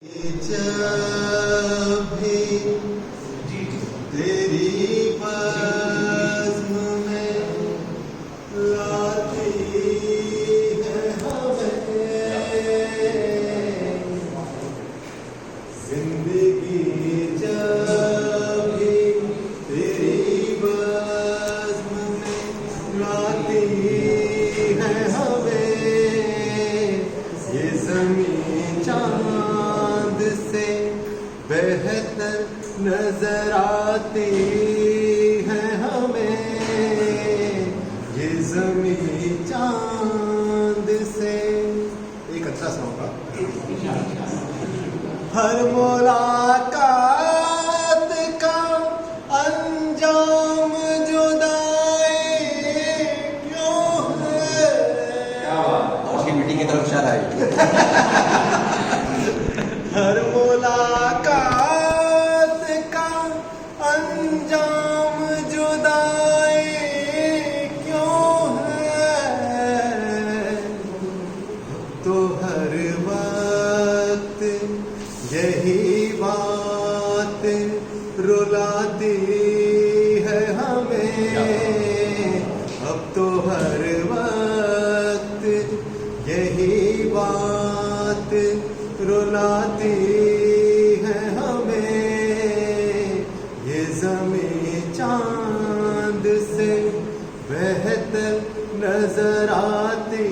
जब भी तेरी बज़्म में लाती है हमें जिंदगी, जब भी तेरी बज़्म में लाती है हमें, ये ज़मीं चाँद से बेहतर नजर आती है हमें, ये ज़मीं चाँद से। एक अच्छा सा होगा। हर मुलाकात का अंजाम जुदाई क्यों है। उसकी मीटिंग की तरफ इशारा है। हर मुलाकात का अंजाम जुदाई क्यों है, तो हर वक्त यही बात रुलाती है हमें, अब तो हर वक्त यही बात रुलाती है हमें, ये ज़मीं चाँद से बेहतर नजर आती